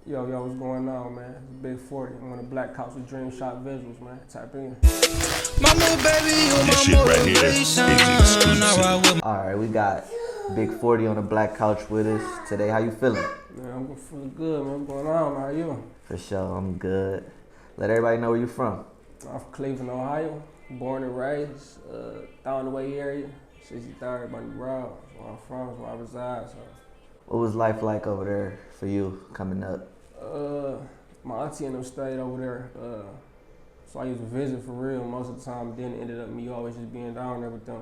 Yo, what's going on, man? It's Big 40. I'm on the Black Couch with Dreamshot visuals, man. Tap in. This shit right here is exclusive. Alright, we got Big 40 on the Black Couch with us today. How you feeling? Man, I'm feeling good, man. What's going on? How you? For sure, I'm good. Let everybody know where you from. I'm from Cleveland, Ohio. Born and raised, down the way area. 63rd, Bunny Road. That's where I'm from, that's where I reside. So. What was life like over there for you coming up? My auntie and them stayed over there. So I used to visit for real most of the time. Then it ended up me always just being down there with them,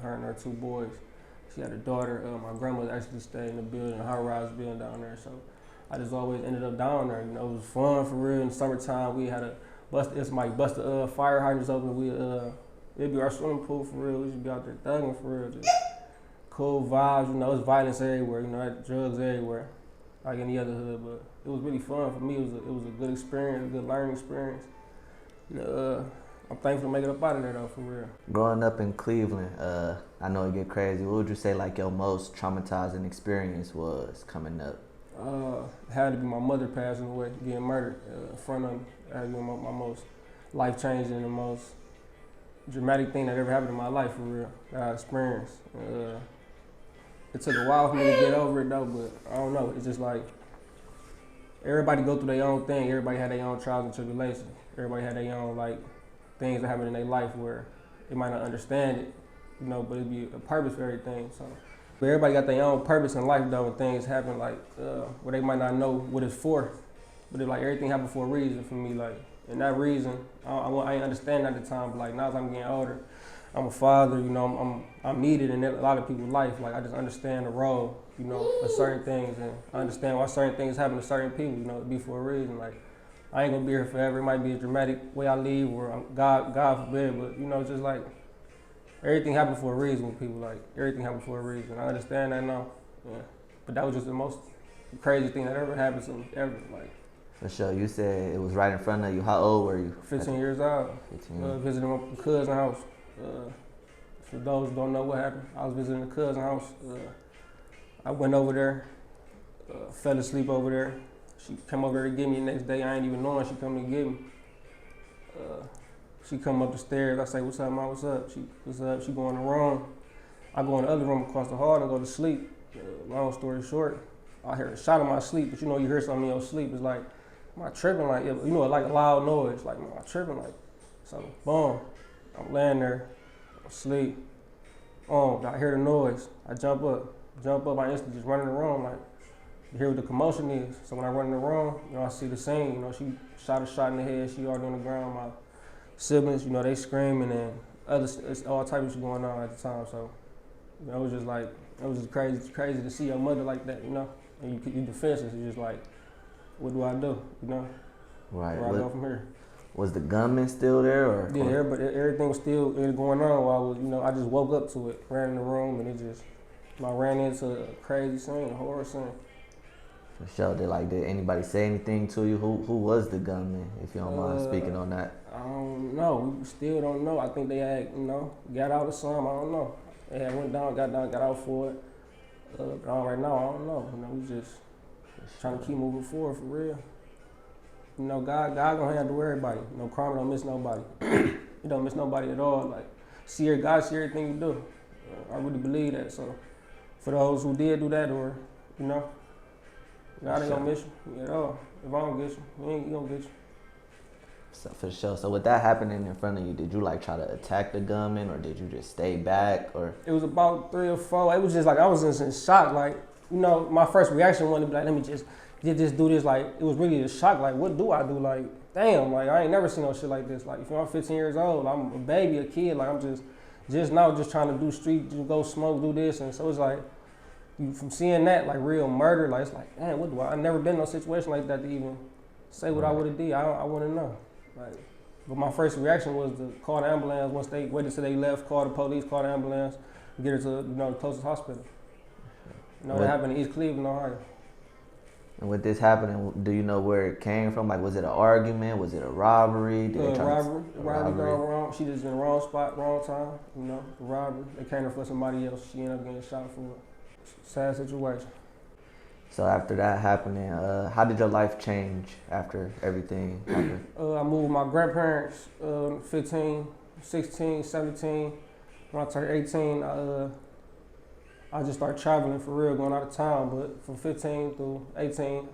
her and her two boys. She had a daughter. My grandmother actually stayed in the building, a high-rise building down there. So I just always ended up down there. You know, it was fun for real. In the summertime, we had somebody bust the fire hydrants open. It'd be our swimming pool for real. We used to be out there thugging for real. Just cool vibes. You know, it's violence everywhere. You know, drugs everywhere, like any other hood. But it was really fun for me. It was a good experience, a good learning experience. I'm thankful to make it up out of there though, for real. Growing up in Cleveland, I know it get crazy. What would you say like your most traumatizing experience was coming up? It had to be my mother passing away, getting murdered in front of me. That had to be my most life-changing and the most dramatic thing that ever happened in my life, for real, that I experienced. It took a while for me to get over it though, but I don't know, it's just like, everybody go through their own thing. Everybody had their own trials and tribulations. Everybody had their own like things that happen in their life where they might not understand it, you know, but it'd be a purpose for everything. So, but everybody got their own purpose in life though, when things happen like where they might not know what it's for, but it, like everything happened for a reason for me. Like, and that reason, I ain't understand at the time, but like now as I'm getting older, I'm a father, you know, I'm needed in a lot of people's life. Like I just understand the role, you know, of certain things, and I understand why certain things happen to certain people, you know, it be for a reason. Like I ain't gonna be here forever. It might be a dramatic way I leave, or God forbid, but you know, just like everything happened for a reason with people. Like everything happened for a reason. I understand that now. Yeah. But that was just the most crazy thing that ever happened to me ever. Like. For sure. You said it was right in front of you. How old were you? 15 years old. 15. Visiting my cousin's house. For those who don't know what happened, I was visiting the cousin's house. I went over there, fell asleep over there. She come over there to get me the next day. I ain't even knowing she come to get me. She come up the stairs. I say, "What's up, Mom? What's up?" What's up? She go in the room. I go in the other room across the hall and go to sleep. Long story short, I hear a shot in my sleep. But you know, you hear something in your sleep. It's like, am I tripping? Like, you know, like a loud noise. Like, am I tripping? Like, so boom, I'm laying there, asleep. I hear the noise. I jump up. I instantly just run in the room. Like, you hear what the commotion is. So when I run in the room, you know, I see the scene. You know, she shot a shot in the head. She already on the ground. My siblings, you know, they screaming, and it's all types of shit going on at the time. So, you know, it was just like, it was just crazy to see your mother like that, you know. And you defenseless. You're just like, what do I do? You know, right. Where I go from here. Was the gunman still there, or? Yeah, everything was still going on while I was, you know, I just woke up to it, ran in the room, and I ran into a crazy scene, a horror scene. For sure. Did anybody say anything to you? Who was the gunman, if you don't mind speaking on that? I don't know. We still don't know. I think they had, you know, got out of some. I don't know. They had went down, got out for it. But right now, I don't know. You know, we just trying to keep moving forward for real. You know, God gonna handle everybody. You know, karma don't miss nobody. He don't miss nobody at all. Like, God see everything you do. I really believe that. So, for those who did do that, or, you know, God ain't gonna miss you at all. If I don't get you, he gonna get you. So, for sure. So with that happening in front of you, did you like try to attack the gunman, or did you just stay back, or? It was about 3 or 4. It was just like, I was in shock. Like, you know, my first reaction wasn't to be like, let me just do this. Like, it was really a shock. Like, what do I do? Like, damn, like, I ain't never seen no shit like this. Like, if I'm 15 years old, I'm a baby, a kid. Like, I'm just now trying to do street, just go smoke, do this. And so it's like, from seeing that, like, real murder, like, it's like, damn, what do I never been in no situation like that to even say what I would have did. I want to know. Like, but my first reaction was to call the ambulance. Once they waited till they left, call the police, call the ambulance, get her to, you know, the closest hospital. You know, that happened in East Cleveland, Ohio. And with this happening, do you know where it came from? Like, was it an argument? Was it a robbery? Robbery gone wrong. She just in the wrong spot, wrong time. You know, robbery. They came her for somebody else. She ended up getting shot for it. Sad situation. So after that happening, how did your life change after everything happened? I moved with my grandparents, 15, 16, 17. When I turned 18, I just started traveling for real, going out of town. But from 15 through 18,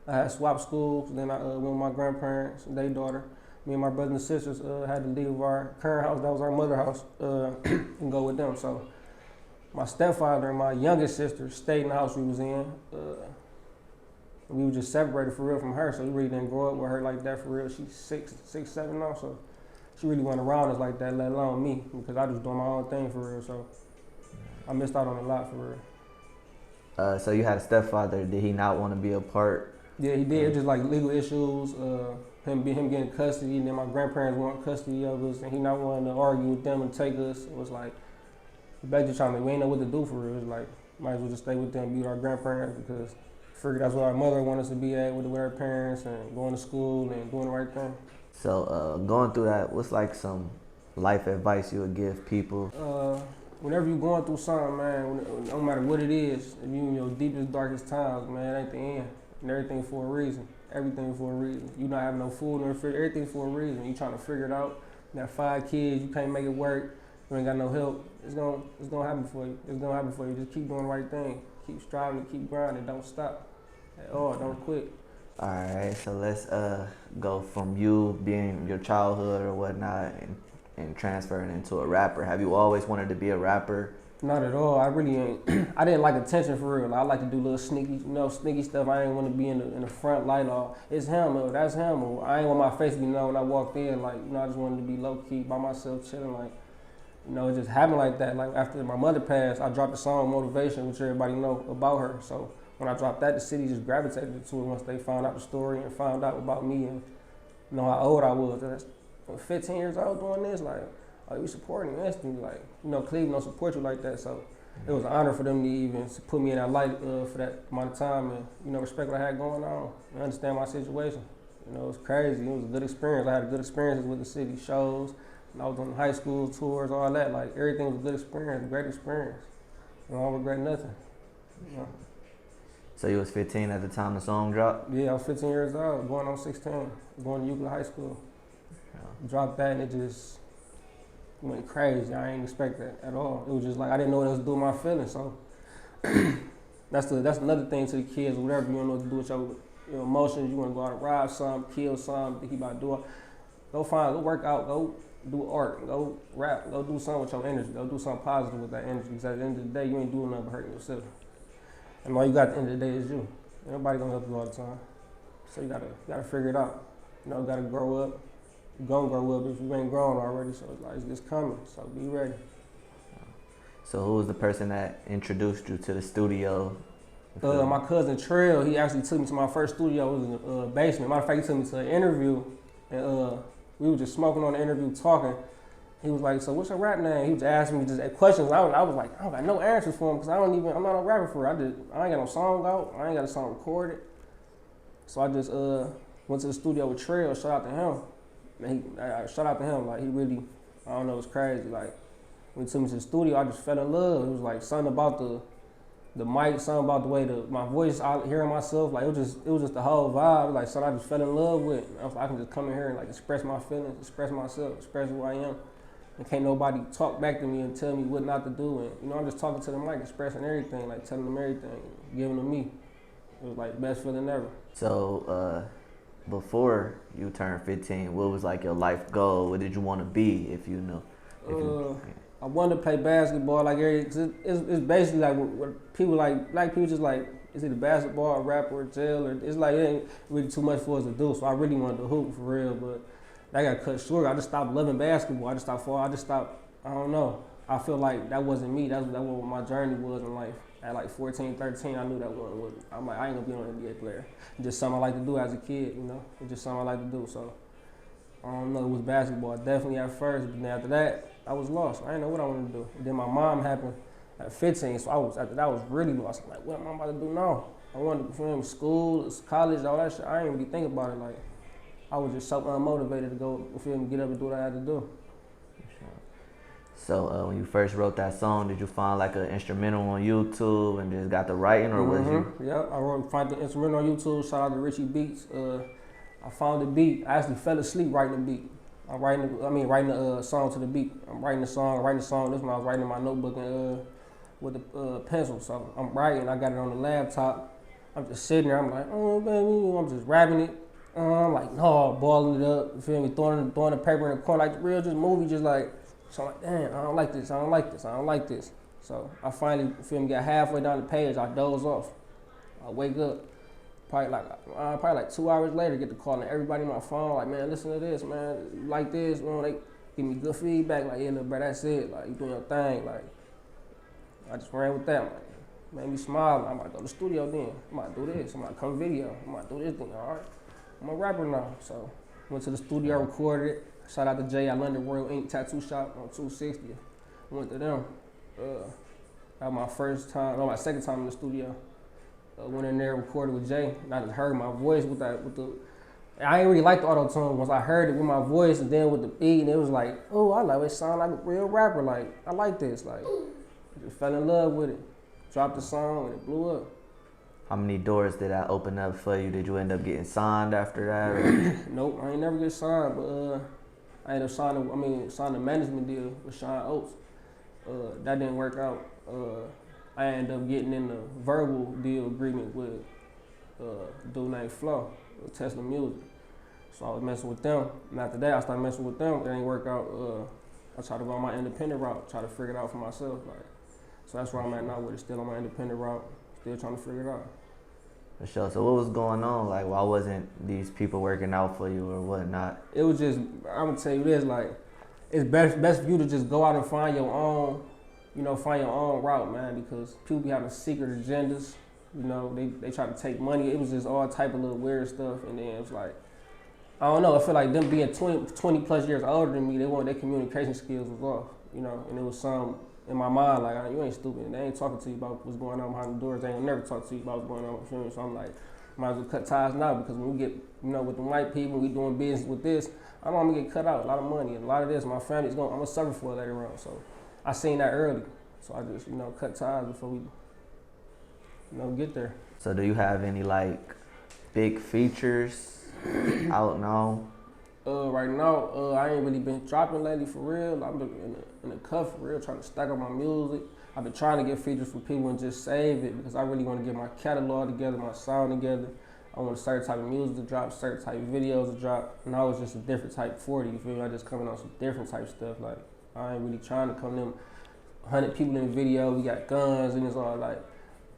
I had swapped schools. Then I went with my grandparents, their daughter. Me and my brothers and sisters had to leave our current house, that was our mother house, and go with them. So my stepfather and my youngest sister stayed in the house we was in. We were just separated for real from her, so we really didn't grow up with her like that for real. She's 6, 7 now, so she really wasn't around us like that, let alone me, because I was doing my own thing for real. So I missed out on a lot for real. So you had a stepfather. Did he not want to be a part? Yeah, he did. It was just like legal issues, him getting custody, and then my grandparents wanted custody of us, and he not wanting to argue with them and take us. It was like, basically trying to, we ain't know what to do for real. It was like, might as well just stay with them, be with our grandparents, because I figured that's where our mother wanted us to be at, with our parents, and going to school and doing the right thing. So going through that, what's like some life advice you would give people? Whenever you're going through something, man, no matter what it is, if you in your deepest, darkest times, man, it ain't the end. And everything for a reason. Everything for a reason. You not having no food or everything for a reason. You trying to figure it out. You got 5 kids, you can't make it work. You ain't got no help. It's gonna happen for you. It's gonna happen for you. Just keep doing the right thing. Keep striving, keep grinding. Don't stop at all. Don't quit. All right, so let's go from you being your childhood or whatnot and transferring into a rapper. Have you always wanted to be a rapper? Not at all. I really ain't. I didn't like attention for real. I like to do little sneaky stuff. I ain't want to be in the front light. Or it's him, or that's him. Or I ain't want my face to be known when I walked in. Like, I just wanted to be low key by myself, chilling. Like, it just happened like that. Like after my mother passed, I dropped the song "Motivation," which everybody know about her. So when I dropped that, the city just gravitated to it once they found out the story and found out about me and how old I was. That's 15 years old doing this, like. Oh, you supporting me instantly, like, Cleveland don't support you like that, so it was an honor for them to even put me in that light for that amount of time and, respect what I had going on and understand my situation. It was crazy. It was a good experience. I had good experiences with the city, shows, and I was on high school tours, all that. Like, everything was a good experience, a great experience. I don't regret nothing. So you was 15 at the time the song dropped? Yeah, I was 15 years old, going on 16, going to Euclid High School. Dropped that and it just went crazy. I ain't expect that at all. It was just like I didn't know what else to do with my feelings. So that's another thing to the kids. Whatever you don't know what to do with your emotions, you want to go out and rob something, kill something, think you about to do it. Go work out, go do art, go rap, go do something with your energy. Go do something positive with that energy. Because at the end of the day, you ain't doing nothing but hurting yourself. And all you got at the end of the day is you. Nobody gonna help you all the time. So you gotta figure it out. Gotta grow up. You're gonna grow up if you ain't grown already, so it's like it's just coming, so be ready. So who was the person that introduced you to the studio? My cousin Trail, he actually took me to my first studio. It was in the basement. Matter of fact, he took me to an interview, and we were just smoking on the interview, talking. He was like, so what's your rap name? He was asking me just questions. I was like, I don't got no answers for him, because I'm not a rapper for it. I ain't got no song out. I ain't got a song recorded. So I just went to the studio with Trail, shout out to him. Shout out to him, like he really, I don't know, it's crazy. Like when he took me to the studio, I just fell in love. It was like something about the mic, something about the way my voice, hearing myself, like it was just the whole vibe. Like something I just fell in love with. I can just come in here and like express my feelings, express myself, express who I am. And can't nobody talk back to me and tell me what not to do. And I'm just talking to the mic, expressing everything, like telling them everything, giving them me. It was like the best feeling ever. So before you turned 15, what was like your life goal? What did you want to be if you know? I wanted to play basketball, like it's basically like what people like black people just like, is it a basketball, a rapper, or jail, or it's like it ain't really too much for us to do. So I really wanted to hoop for real, but that got cut short. I just stopped loving basketball. I just stopped, I don't know. I feel like that wasn't me. That was what my journey was in life. At like 14, 13, I knew that wasn't. I'm like, I ain't gonna be an NBA player. It's just something I like to do as a kid, It's just something I like to do. So I don't know. It was basketball definitely at first, but then after that, I was lost. I didn't know what I wanted to do. And then my mom happened at 15, so after that I was really lost. I'm like, what am I about to do now? I wanted to film school, college, all that shit. I didn't really think about it. Like I was just so unmotivated to go get up and do what I had to do. So when you first wrote that song, did you find like an instrumental on YouTube and just got the writing, or was you? Yeah, find the instrumental on YouTube. Shout out to Richie Beats. I found the beat. I actually fell asleep writing the beat. Writing the song to the beat. I'm writing the song. This one I was writing in my notebook and with a pencil. So I'm writing. I got it on the laptop. I'm just sitting there. I'm like, oh baby, I'm just rapping it. I'm like, no, balling it up. You feel me? Throwing the paper in the corner like the real just movie. Just like, so I'm like, damn, I don't like this. So I finally, feel me, got halfway down the page. I doze off. I wake up. Probably like 2 hours later, get the call and everybody on my phone like, man, listen to this, man, you like this, man. They give me good feedback, like, yeah, look, bro, that's it, like, you doing your thing, like, I just ran with that, like, made me smile. I might go to the studio then, I might do this, I might come video, I might do this thing, all right, I'm a rapper now. So went to the studio, recorded it. Shout out to Jay at London Royal Ink Tattoo Shop on 260. Went to them. That was my second time in the studio. Went in there, recorded with Jay, and I just heard my voice with the. I ain't really like the auto tune. Once I heard it with my voice and then with the beat, and it was like, oh, I like it. Sound like a real rapper. Like, I like this. Like, I just fell in love with it. Dropped the song and it blew up. How many doors did that open up for you? Did you end up getting signed after that? Or? Nope, I ain't never get signed, but I ended up signing a management deal with Sean Oates. That didn't work out. I ended up getting in a verbal deal agreement with a dude named Flo, Tesla Music. So I was messing with them. And after that, I started messing with them. It didn't work out. I tried to go on my independent route, try to figure it out for myself. Like, so that's where I'm at now with it. Still on my independent route, still trying to figure it out. For sure. So what was going on? Like, why wasn't these people working out for you or whatnot? It was just, I'm gonna tell you this, like, it's best for you to just go out and find your own route, man, because people be having secret agendas, they try to take money. It was just all type of little weird stuff, and then it was like, I don't know, I feel like them being 20 plus years older than me, their communication skills was off, and it was some in my mind, like, you ain't stupid, they ain't talking to you about what's going on behind the doors, they ain't never talk to you about what's going on with you, so I'm like, might as well cut ties now, because when we get, with the white people, we doing business with this, I know I'm gonna get cut out, a lot of money, and a lot of this, my family's I'm gonna suffer for it later on, so I seen that early. So I just, cut ties before we, get there. So do you have any like big features out now? Right now, I ain't really been dropping lately for real. I've been in the cuff for real, trying to stack up my music. I've been trying to get features for people and just save it because I really want to get my catalog together, my sound together. I want a certain type of music to drop, certain type of videos to drop. Now it's just a different type 40, you feel me? I just coming on some different type stuff. Like, I ain't really trying to come them 100 people in the video, we got guns, and it's all like,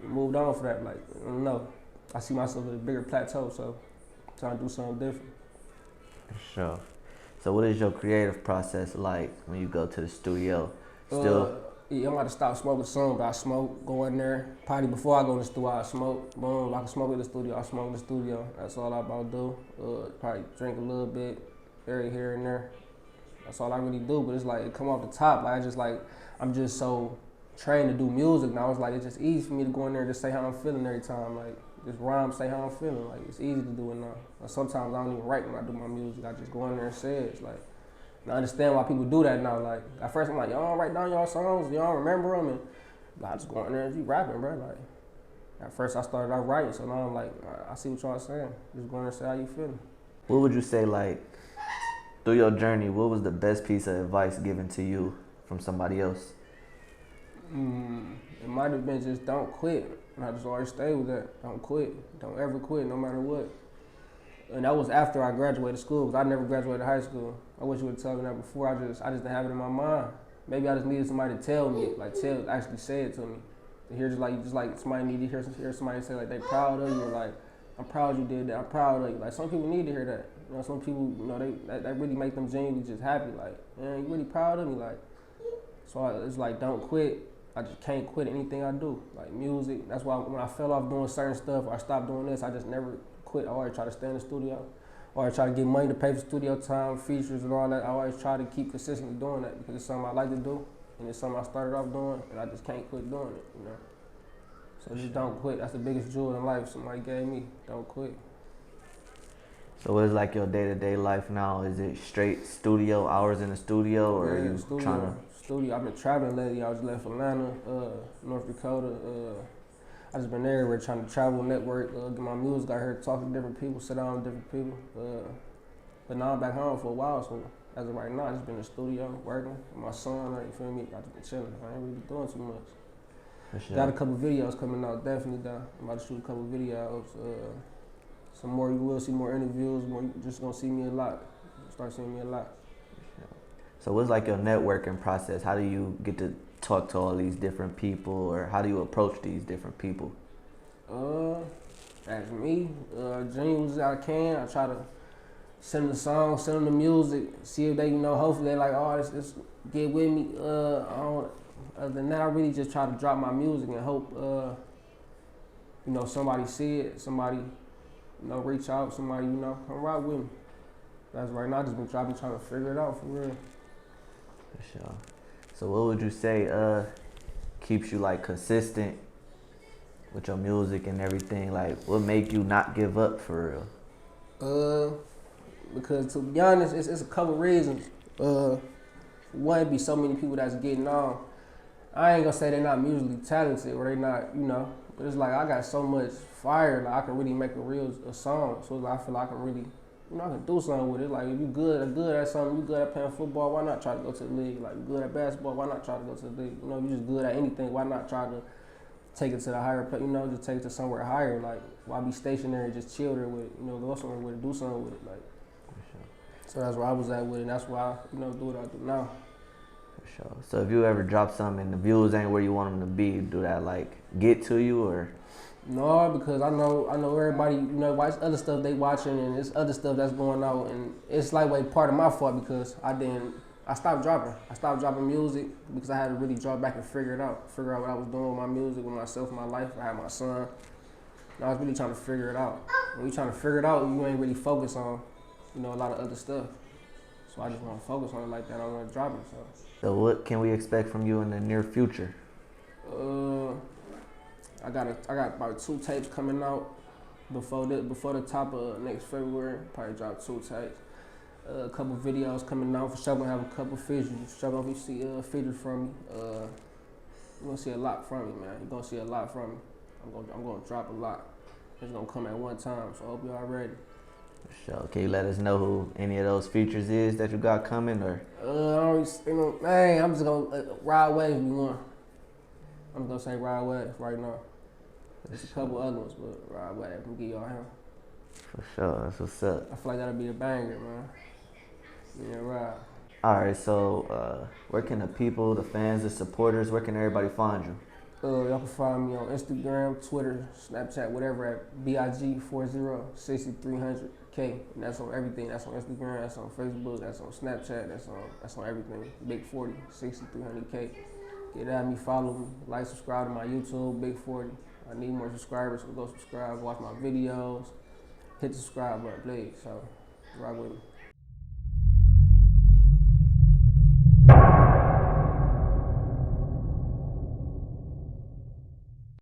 moved on for that. Like, I don't know. I see myself at a bigger plateau, so I'm trying to do something different. Sure. So what is your creative process like when you go to the studio? Still? Yeah, I'm about to stop smoking soon, but I smoke, go in there. Probably before I go in the studio, I smoke. Boom, I can smoke in the studio, I smoke in the studio. That's all I about to do. Probably drink a little bit, here and there. That's all I really do, but it's like, it come off the top. Like, I'm just so trained to do music now. It's like, it's just easy for me to go in there and just say how I'm feeling every time. Like, just rhyme, say how I'm feeling. Like, it's easy to do it now. Like, sometimes I don't even write when I do my music. I just go in there and say it. It's like, and I understand why people do that now. Like, at first I'm like, y'all don't write down y'all songs, y'all don't remember them, and I just go in there and be rapping, bro. Like, at first I started out writing, so now I'm like, I see what y'all saying. Just go in there and say how you feeling. What would you say, like, through your journey, what was the best piece of advice given to you from somebody else? It might have been just don't quit. And I just always stay with that. Don't quit. Don't ever quit, no matter what. And that was after I graduated school, because I never graduated high school. I wish you would have told me that before. I just didn't have it in my mind. Maybe I just needed somebody to tell me, actually say it to me. To hear just like somebody need to hear somebody say like they proud of you, or like, I'm proud you did that, I'm proud of you. Like, some people need to hear that. Some people, that really make them genuinely just happy. Like, man, you really proud of me? Like, so it's like, don't quit. I just can't quit anything I do. Like, music, that's why when I fell off doing certain stuff, or I stopped doing this, I just never quit. I always try to stay in the studio. Or I try to get money to pay for studio time, features and all that. I always try to keep consistently doing that because it's something I like to do, and it's something I started off doing, and I just can't quit doing it, So just don't quit. That's the biggest jewel in life somebody gave me. Don't quit. So what is like your day-to-day life now? Is it straight studio, hours in the studio, or are you trying to? studio. I've been traveling lately. I just left Atlanta, North Dakota. I just been everywhere trying to travel, network, get my music out here, talk to different people, sit down with different people. But now I'm back home for a while, so as of right now, I just been in the studio working with my son. You feel me? I just been chilling. I ain't really doing too much. For sure. Got a couple videos coming out, definitely though. I'm about to shoot a couple videos. Some more, you will see more interviews. More, you just gonna see me a lot. Start seeing me a lot. So what's like your networking process? How do you get to talk to all these different people, or how do you approach these different people? As me, genuine as I can. I try to send them the song, send them the music, see if they, hopefully they like, oh, this get with me. Other than that, I really just try to drop my music and hope, somebody see it, somebody, reach out, somebody, come rock with me. That's right now, I just been trying to figure it out for real. For sure. So what would you say keeps you like consistent with your music and everything? Like, what make you not give up for real? Because to be honest, it's a couple reasons. One, it be so many people that's getting on. I ain't gonna say they're not musically talented or they not, but it's like I got so much fire, like I can really make a song. So I feel like I can really, I can do something with it. Like if you good at something, you good at playing football, why not try to go to the league? Like you good at basketball, why not try to go to the league? If you just good at anything, why not try to take it to the higher place, just take it to somewhere higher. Like why be stationary and just chill there with it, go somewhere with it, do something with it. Like so that's where I was at with it, and that's why I, do what I do now. For sure. So if you ever drop something and the views ain't where you want them to be, do that like get to you or? No, because I know everybody, watch other stuff they watching and there's other stuff that's going out, and it's like part of my fault because I stopped dropping. I stopped dropping music because I had to really drop back and figure out what I was doing with my music, with myself, my life. I had my son. And I was really trying to figure it out. When you're trying to figure it out, you ain't really focused on, a lot of other stuff. So I just want to focus on it like that. I want to drop it. So what can we expect from you in the near future? I got about 2 tapes coming out before the top of next February. Probably drop 2 tapes. A couple videos coming out. For sure gonna have a couple features. For sure gonna see features from me. You're gonna see a lot from me, man. You're gonna see a lot from me. I'm gonna drop a lot. It's gonna come at one time. So I hope y'all ready. For sure. Can you let us know who any of those features is that you got coming, or? I'm just gonna Ride Wave be one. I'm gonna say Ride Wave right now. There's a couple other ones, but Ride Wave, I'm gonna give y'all him. For sure, that's what's up. I feel like that'll be a banger, man. Yeah, right. All right, so where can the people, the fans, the supporters, where can everybody find you? Y'all can find me on Instagram, Twitter, Snapchat, whatever at BIG406300K. And that's on everything. That's on Instagram, that's on Facebook, that's on Snapchat, that's on everything. Big 40, 6300K. Get at me, follow me, like, subscribe to my YouTube, Big 40. I need more subscribers, so go subscribe, watch my videos, hit the subscribe button, please. So, rock with me.